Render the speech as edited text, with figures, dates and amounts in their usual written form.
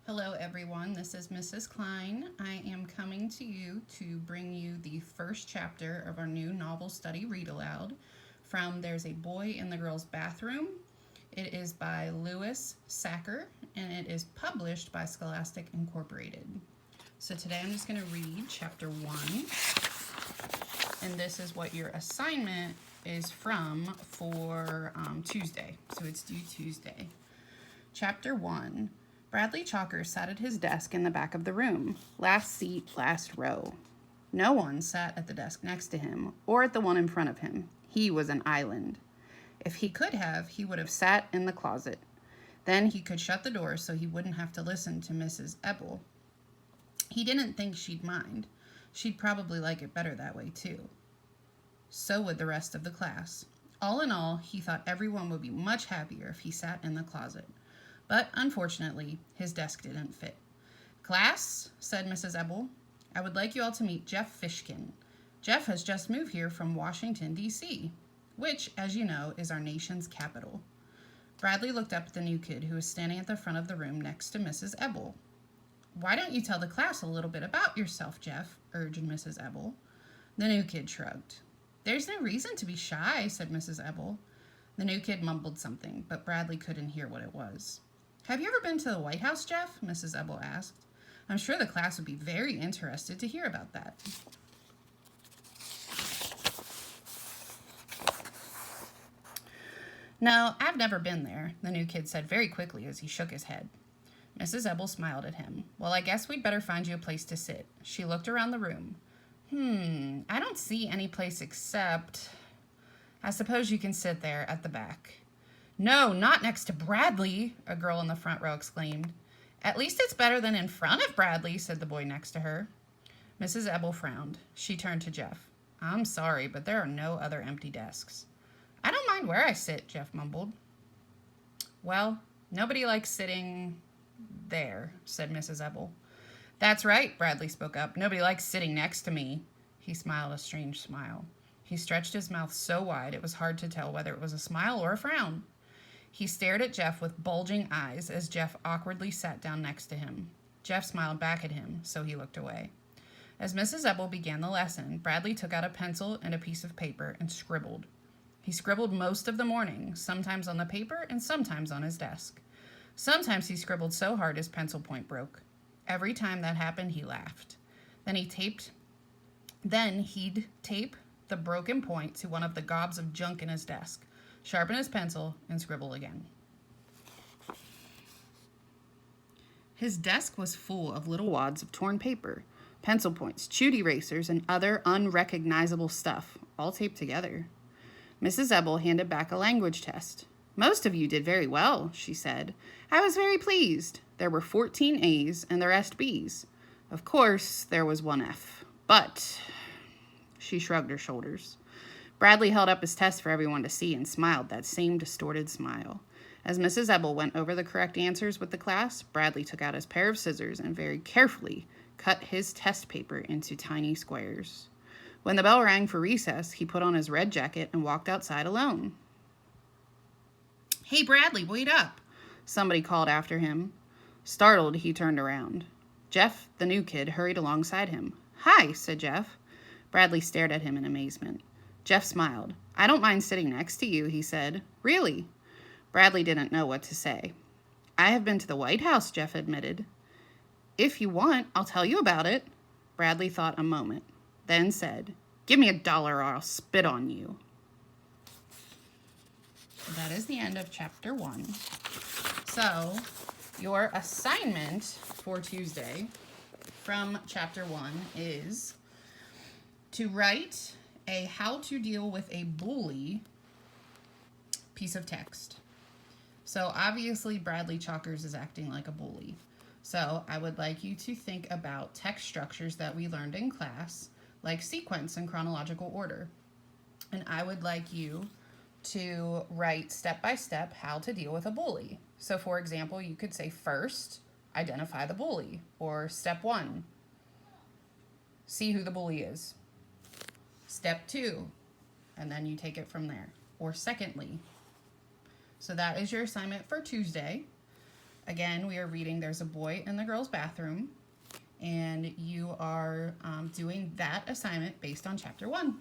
Hello everyone, this is Mrs. Klein. I am coming to you to bring you the first chapter of our new novel study read aloud from There's a Boy in the Girl's Bathroom. It is by Louis Sachar and it is published by Scholastic Incorporated. So today I'm just going to read chapter 1 and this is what your assignment is from for Tuesday. So it's due Tuesday. Chapter 1. Bradley Chalker sat at his desk in the back of the room, last seat, last row. No one sat at the desk next to him or at the one in front of him. He was an island. If he could have, he would have sat in the closet. Then he could shut the door so he wouldn't have to listen to Mrs. Ebel. He didn't think she'd mind. She'd probably like it better that way, too. So would the rest of the class. All in all, he thought everyone would be much happier if he sat in the closet. But unfortunately, his desk didn't fit. "Class," said Mrs. Ebel, "I would like you all to meet Jeff Fishkin. Jeff has just moved here from Washington, D.C., which, as you know, is our nation's capital." Bradley looked up at the new kid who was standing at the front of the room next to Mrs. Ebel. "Why don't you tell the class a little bit about yourself, Jeff?" urged Mrs. Ebel. The new kid shrugged. "There's no reason to be shy," said Mrs. Ebel. The new kid mumbled something, but Bradley couldn't hear what it was. "Have you ever been to the White House, Jeff?" Mrs. Ebel asked. "I'm sure the class would be very interested to hear about that." "No, I've never been there," the new kid said very quickly as he shook his head. Mrs. Ebel smiled at him. "Well, I guess we'd better find you a place to sit." She looked around the room. I don't see any place except... I suppose you can sit there at the back." "No, not next to Bradley," a girl in the front row exclaimed. "At least it's better than in front of Bradley," said the boy next to her. Mrs. Ebel frowned. She turned to Jeff. "I'm sorry, but there are no other empty desks." "I don't mind where I sit," Jeff mumbled. "Well, nobody likes sitting there," said Mrs. Ebel. "That's right," Bradley spoke up. "Nobody likes sitting next to me." He smiled a strange smile. He stretched his mouth so wide it was hard to tell whether it was a smile or a frown. He stared at Jeff with bulging eyes as Jeff awkwardly sat down next to him. Jeff smiled back at him, so he looked away. As Mrs. Ebel began the lesson, Bradley took out a pencil and a piece of paper and scribbled. He scribbled most of the morning, sometimes on the paper and sometimes on his desk. Sometimes he scribbled so hard his pencil point broke. Every time that happened, he laughed. Then he'd tape the broken point to one of the gobs of junk in his desk, sharpen his pencil, and scribble again. His desk was full of little wads of torn paper, pencil points, chewed erasers, and other unrecognizable stuff, all taped together. Mrs. Ebel handed back a language test. "Most of you did very well," she said. "I was very pleased. There were 14 A's and the rest B's. Of course, there was one F. But..." She shrugged her shoulders. Bradley held up his test for everyone to see and smiled that same distorted smile. As Mrs. Ebel went over the correct answers with the class, Bradley took out his pair of scissors and very carefully cut his test paper into tiny squares. When the bell rang for recess, he put on his red jacket and walked outside alone. "Hey, Bradley, wait up!" somebody called after him. Startled, he turned around. Jeff, the new kid, hurried alongside him. "Hi," said Jeff. Bradley stared at him in amazement. Jeff smiled. "I don't mind sitting next to you," he said. "Really?" Bradley didn't know what to say. "I have been to the White House," Jeff admitted. "If you want, I'll tell you about it." Bradley thought a moment, then said, "Give me $1 or I'll spit on you." That is the end of chapter 1. So, your assignment for Tuesday from chapter 1 is to write a how to deal with a bully piece of text. So obviously Bradley Chalkers is acting like a bully. So I would like you to think about text structures that we learned in class, like sequence and chronological order. And I would like you to write step by step how to deal with a bully. So for example, you could say first, identify the bully, or step 1, see who the bully is. Step 2, and then you take it from there. Or secondly. So that is your assignment for Tuesday. Again, we are reading There's a Boy in the Girls' Bathroom, and you are doing that assignment based on chapter 1.